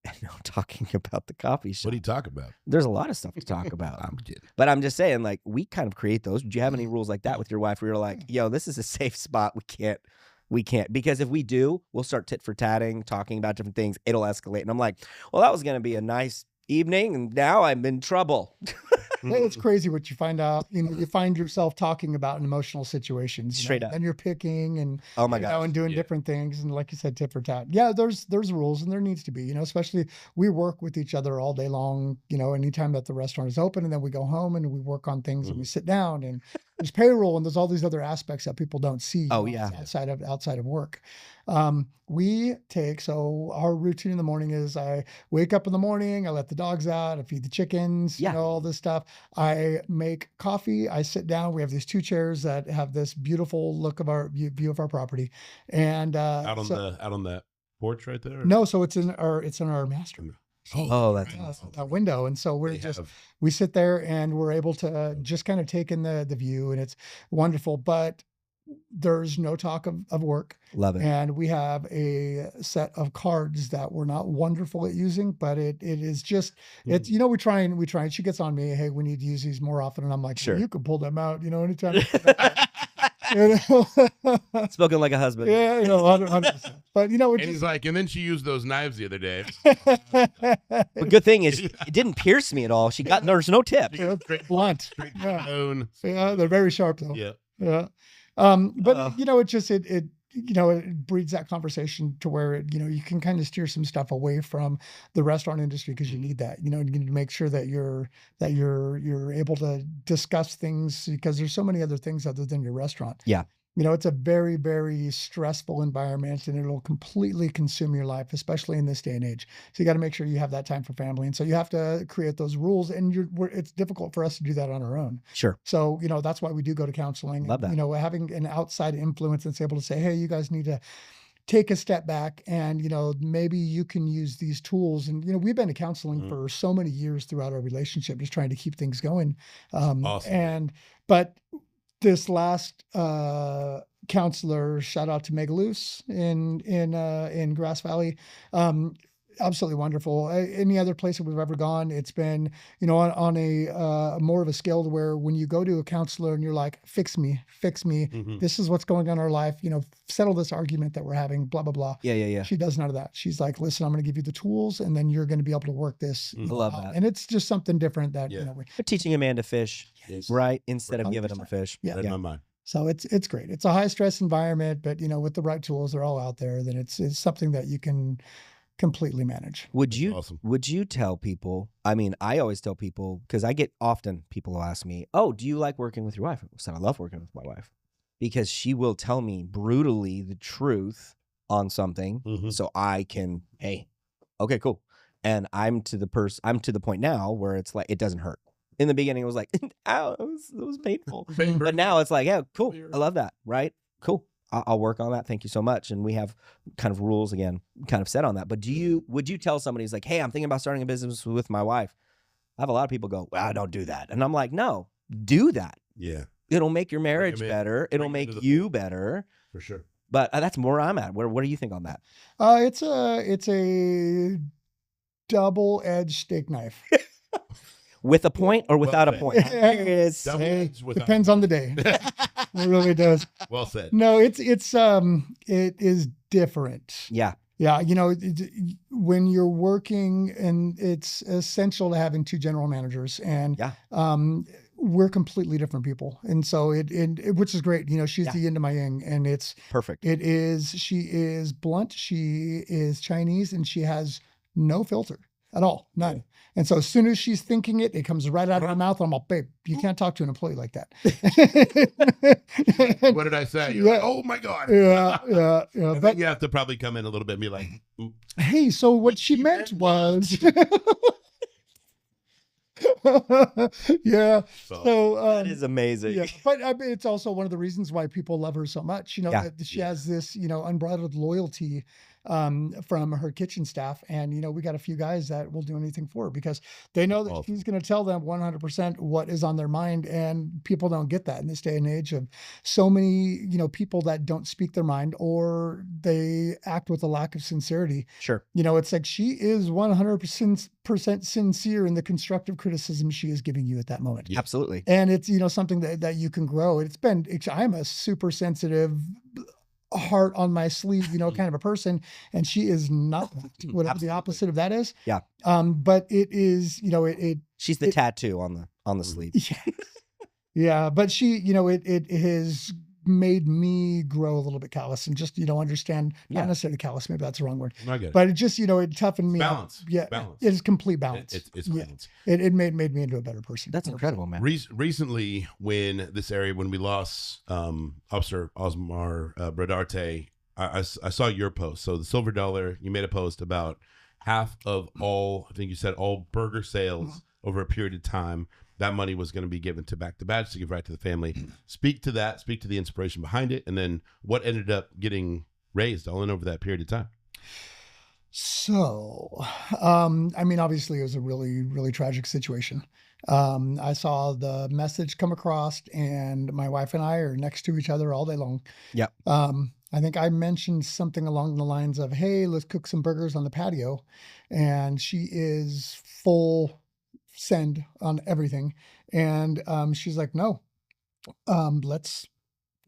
And no talking about the coffee shop. What do you talk about? There's a lot of stuff to talk about. I'm kidding. But I'm just saying, like, we kind of create those. Do you have any rules like that with your wife where you're like, yo, this is a safe spot. We can't. Because if we do, we'll start tit for tatting, talking about different things. It'll escalate. And I'm like, well, that was going to be a nice evening. And now I'm in trouble. It's crazy what you find out. You find yourself talking about in emotional situations. Straight up. And you're picking and oh my God, and doing different things. And like you said, tit for tat. Yeah, there's rules and there needs to be, especially we work with each other all day long, anytime that the restaurant is open, and then we go home and we work on things and we sit down and there's payroll and there's all these other aspects that people don't see. Outside of work. So our routine in the morning is I wake up in the morning, I let the dogs out, I feed the chickens, all this stuff. I make coffee, I sit down. We have these two chairs that have this beautiful look of our view of our property. And out on that porch right there? No, so it's in our master room. Oh, that's a window. And so we sit there and we're able to just kind of take in the view, and it's wonderful. But there's no talk of work. Love it. And we have a set of cards that we're not wonderful at using, but it is just, it's, we try and she gets on me, hey, we need to use these more often. And I'm like, sure, you can pull them out, anytime. Spoken like a husband. Yeah, 100%. But and he's like, and then she used those knives the other day. But good thing is, it didn't pierce me at all. There's no tip. Blunt. Yeah, they're very sharp though. Yeah. But it breeds that conversation to where you can kind of steer some stuff away from the restaurant industry because you need that. You need to make sure that you're able to discuss things because there's so many other things other than your restaurant. Yeah. It's a very, very stressful environment and it'll completely consume your life, especially in this day and age. So you got to make sure you have that time for family. And so you have to create those rules, and it's difficult for us to do that on our own. Sure. So, that's why we do go to counseling. Love that. Having an outside influence that's able to say, hey, you guys need to take a step back and, maybe you can use these tools. And, we've been to counseling for so many years throughout our relationship, just trying to keep things going. Awesome. But this last counselor, shout out to Megalus in Grass Valley, absolutely wonderful. Any other place that we've ever gone, it's been on a more of a scale to where when you go to a counselor and you're like, fix me, this is what's going on in our life, settle this argument that we're having, blah blah blah. Yeah. She does none of that. She's like, listen, I'm going to give you the tools and then you're going to be able to work this. I love that. And it's just something different that we're teaching a man to fish, right, instead of giving him a fish. Yeah. My mind. So it's great. It's a high stress environment, but with the right tools, they're all out there. Then it's something that you can completely manage. Would That's you awesome. would you tell people? I mean, I always tell people because I get often people will ask me, "Oh, do you like working with your wife?" I said, "I love working with my wife because she will tell me brutally the truth on something, so I can, hey, okay, cool." And I'm to the point now where it's like it doesn't hurt. In the beginning, it was like, "Ow, it was painful," but now it's like, "Yeah, cool, I love that, right? Cool." I'll work on that. Thank you so much. And we have kind of rules again, kind of set on that. But would you tell somebody who's like, hey, I'm thinking about starting a business with my wife? I have a lot of people go, well, don't do that. And I'm like, no, do that. Yeah. It'll make your marriage better. It'll make you better. For sure. But that's where I'm at. What do you think on that? It's a double-edged steak knife. With a point or without a point? Depends on the day. It really does. Well said. No, it is different. Yeah. Yeah. When you're working, and it's essential to having two general managers, and we're completely different people. And so which is great. She's the yin to my yang, and it's perfect. She is blunt. She is Chinese, and she has no filter at all. None. Yeah. And so as soon as she's thinking it comes right out of her mouth. I'm like, babe, you can't talk to an employee like that. What did I say? You're like, oh my God. Yeah. But you have to probably come in a little bit and be like, hey, so what she meant was. Yeah. So that is amazing. Yeah. But I mean, it's also one of the reasons why people love her so much. She has this, unbridled loyalty from her kitchen staff. And, we got a few guys that will do anything for her because they know that she's going to tell them 100% what is on their mind. And people don't get that in this day and age of so many, people that don't speak their mind, or they act with a lack of sincerity. Sure. It's like she is 100% sincere in the constructive criticism she is giving you at that moment. Yeah. Absolutely. And it's, something that you can grow. I'm a super sensitive, heart on my sleeve, kind of a person, and she is not whatever the opposite of that is. Yeah. But it is, she's the tattoo on the sleeve. Yeah. Yeah. But she, it has made me grow a little bit callous and just, understand, not necessarily callous, maybe that's the wrong word, but it just, it toughened me balance. up. Yeah. Balance. It is complete balance. It's balance. It made me into a better person. That's incredible, man. Recently, when we lost Officer Osmar Bradarte, I saw your post. So the Silver Dollar, you made a post about half of all, I think you said all burger sales over a period of time, that money was going to be given to Back to Badge to give right to the family. Speak to that, speak to the inspiration behind it, and then what ended up getting raised all in over that period of time. So, obviously it was a really, really tragic situation. I saw the message come across, and my wife and I are next to each other all day long. Yep. I think I mentioned something along the lines of, hey, let's cook some burgers on the patio. And she is full send on everything. And she's like, no, let's,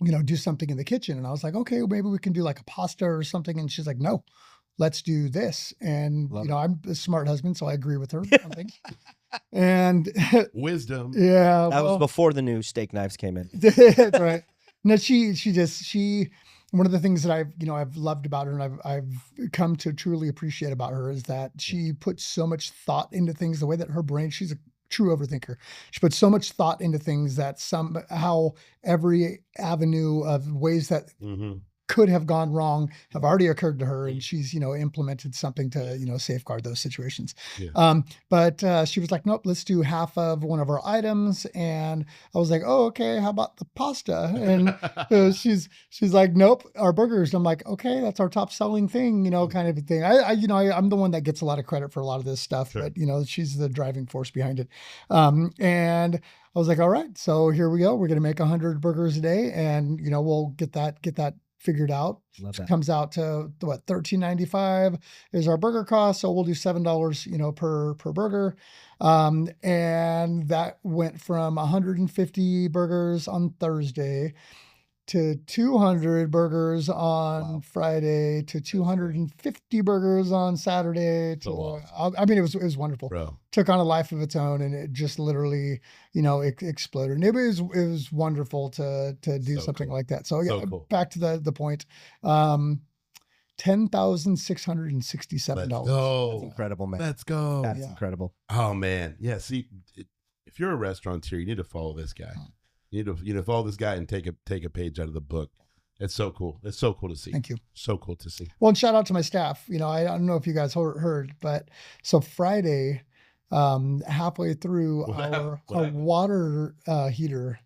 do something in the kitchen. And I was like, okay, well, maybe we can do like a pasta or something. And she's like, no, let's do this. And, I'm a smart husband, so I agree with her on things. And wisdom. Yeah. That was before the new steak knives came in. That's right. No, she one of the things that I've loved about her, and I've come to truly appreciate about her, is that she puts so much thought into things. The way that her brain, she's a true overthinker. She puts so much thought into things that somehow every avenue of ways that could have gone wrong have already occurred to her, and she's implemented something to safeguard those situations. But she was like, nope, let's do half of one of our items. And I was like, oh, okay, how about the pasta? And she's like, nope, our burgers. I'm like, okay, that's our top selling thing, kind of a thing. I'm the one that gets a lot of credit for a lot of this stuff, but she's the driving force behind it. And I was like, all right, so here we go. We're going to make 100 burgers a day, and we'll get that figured out. Love that. Comes out to what, $13.95 is our burger cost. So we'll do $7, per burger. And that went from 150 burgers on Thursday to 200 burgers on Friday to 250 burgers on Saturday. It was wonderful. Bro. Took on a life of its own, and it just literally, exploded. And it was wonderful to do something like that. So yeah, cool. Back to the point. $10,667. Go. That's incredible, man. Let's go. That's incredible. Oh man. Yeah. See, if you're a restaurateur, you need to follow this guy. You need to follow this guy and take a page out of the book. It's so cool. It's so cool to see. Thank you. So cool to see. Well, and shout out to my staff. I don't know if you guys heard, but so Friday, halfway through, our water heater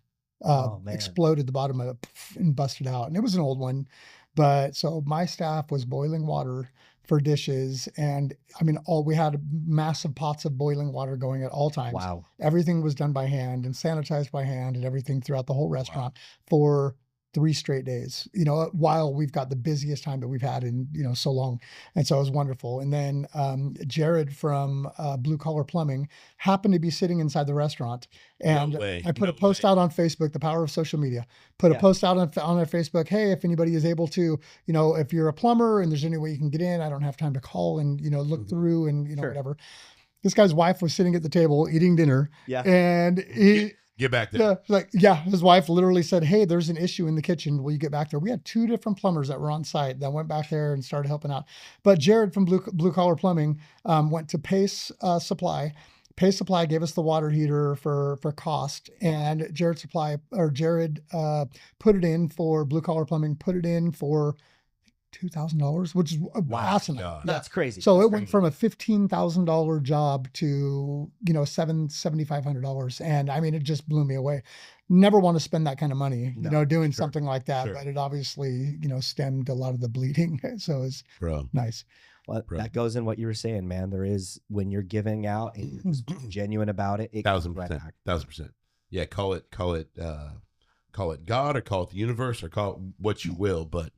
exploded. The bottom of it and busted out, and it was an old one. But so my staff was boiling water for dishes, and we had massive pots of boiling water going at all times. Wow. Everything was done by hand and sanitized by hand, and everything throughout the whole restaurant for 3 straight days, while we've got the busiest time that we've had in, so long. And so it was wonderful. And then Jared from Blue Collar Plumbing happened to be sitting inside the restaurant. And I put a post out on Facebook, the power of social media, put a post out on our Facebook. Hey, if anybody is able to, if you're a plumber and there's any way you can get in, I don't have time to call and, look through and, whatever. This guy's wife was sitting at the table eating dinner. Yeah. And Get back there. His wife literally said, hey, there's an issue in the kitchen. Will you get back there? We had 2 different plumbers that were on site that went back there and started helping out. But Jared from Blue Collar Plumbing went to Pace Supply. Pace Supply gave us the water heater for cost, and Jared put it in for Blue Collar Plumbing, put it in for $2,000, which is awesome. God. That's crazy. So it went from a $15,000 job to, $7,500. And it just blew me away. Never want to spend that kind of money, doing something like that. Sure. But it obviously, stemmed a lot of the bleeding. So it's nice. Well, that goes in what you were saying, man. There is, when you're giving out and you're genuine about it, 1,000%. 1,000%. Yeah. Call it God, or call it the universe, or call it what you will, but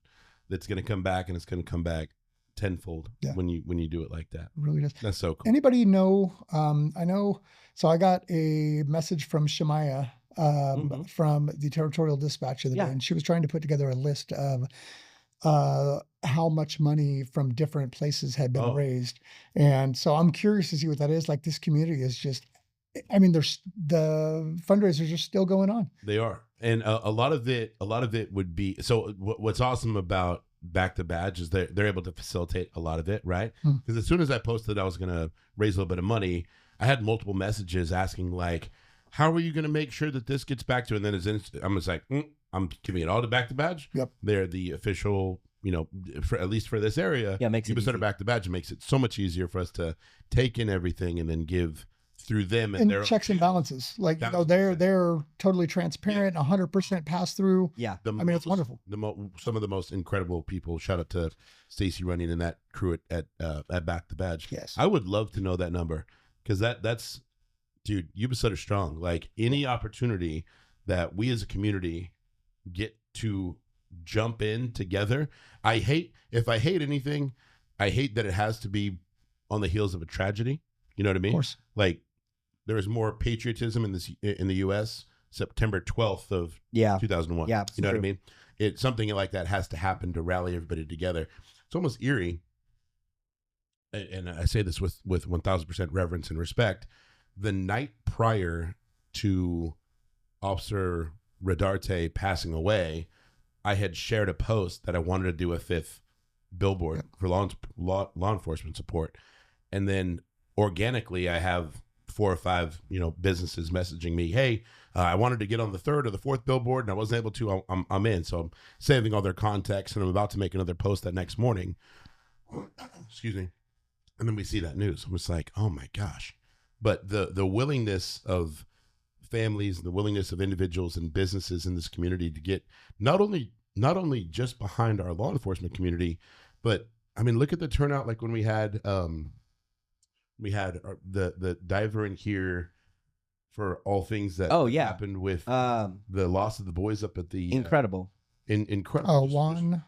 it's going to come back, and it's going to come back tenfold when you do it like that. It really does. That's so cool. Anybody know? I know. So I got a message from Shemaya from the Territorial Dispatch the other day, and she was trying to put together a list of how much money from different places had been raised. And so I'm curious to see what that is. Like, this community is just, there's the fundraisers are still going on. They are. And a lot of it would be, so what's awesome about Back the Badge is they're able to facilitate a lot of it, right? Because as soon as I posted I was going to raise a little bit of money, I had multiple messages asking, like, how are you going to make sure that this gets back to, and then I'm just like, I'm giving it all to Back the Badge. Yep. They're the official, at least for this area. Yeah, makes it easy. Back the Badge. It makes it so much easier for us to take in everything and then give through them and their checks and balances. Like, they're totally transparent, 100% pass through. Yeah. It's wonderful. Some of the most incredible people. Shout out to Stacy Running and that crew at Back the Badge. Yes. I would love to know that number, because that's, dude, UBSUD are strong. Like, any opportunity that we as a community get to jump in together. If I hate anything, I hate that it has to be on the heels of a tragedy. You know what I mean? Of course. Like, there was more patriotism in the U.S. September 12th of 2001. Yeah, you know what I mean? Something like that has to happen to rally everybody together. It's almost eerie, and I say this with 1,000% reverence and respect. The night prior to Officer Rodarte passing away, I had shared a post that I wanted to do a 5th billboard for law enforcement support, and then organically I have 4 or 5 businesses messaging me, hey, I wanted to get on the 3rd or the 4th billboard and I wasn't able to. I'm in, so I'm saving all their contacts, and I'm about to make another post that next morning. Excuse me. And then we see that news. I'm just like, oh my gosh. But the willingness of families, the willingness of individuals and businesses in this community to get not only just behind our law enforcement community, but look at the turnout. Like, when we had the diver in here for all things that happened with the loss of the boys up at the incredible. Oh, Juan.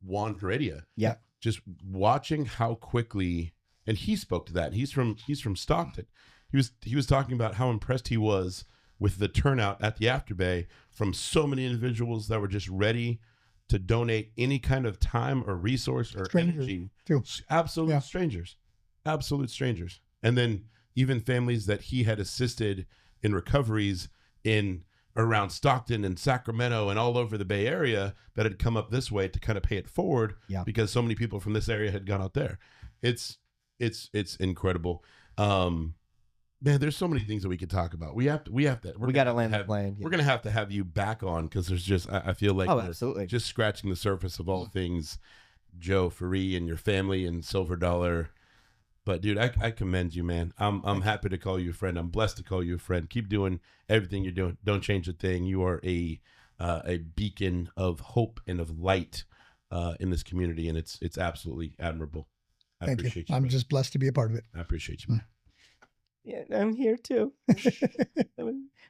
Juan Heredia. Yeah. Just watching how quickly, and he spoke to that. He's from Stockton. He was talking about how impressed he was with the turnout at the Afterbay from so many individuals that were just ready to donate any kind of time or resource or energy. Too. Absolute strangers. And then even families that he had assisted in recoveries in around Stockton and Sacramento and all over the Bay Area that had come up this way to kind of pay it forward because so many people from this area had gone out there. It's incredible. Man, there's so many things that we could talk about. We got to land the plane. Yeah. We're going to have you back on because there's just, I feel like absolutely. Just scratching the surface of all things Joe Farie and your family and Silver Dollar. But dude, I commend you, man. I'm happy to call you a friend. I'm blessed to call you a friend. Keep doing everything you're doing. Don't change a thing. You are a beacon of hope and of light in this community, and it's absolutely admirable. I appreciate you. I'm just blessed to be a part of it. I appreciate you, man. Yeah, I'm here too.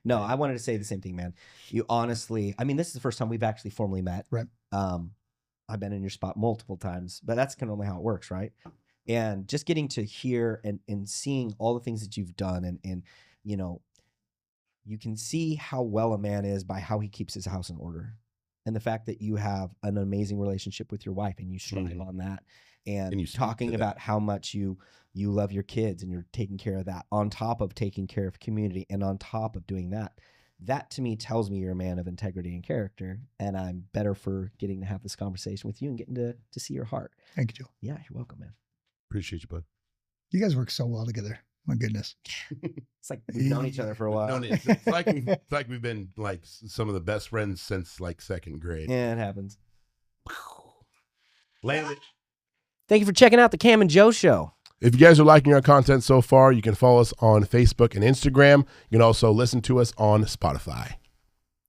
No, I wanted to say the same thing, man. You honestly, I mean, this is the first time we've actually formally met. Right. I've been in your spot multiple times, but that's kind of only how it works, right? And just getting to hear and seeing all the things that you've done and you know, you can see how well a man is by how he keeps his house in order. And the fact that you have an amazing relationship with your wife and you strive on that. And you talking about how much you love your kids and you're taking care of that on top of taking care of community and on top of doing that. That to me tells me you're a man of integrity and character, and I'm better for getting to have this conversation with you and getting to see your heart. Thank you, Joe. Yeah, you're welcome, man. Appreciate you, bud. You guys work so well together. My goodness. It's like we've known each other for a while. It's like we've been like some of the best friends since like second grade. Yeah, it happens. Land it. Thank you for checking out the Cam and Joe Show. If you guys are liking our content so far, you can follow us on Facebook and Instagram. You can also listen to us on Spotify.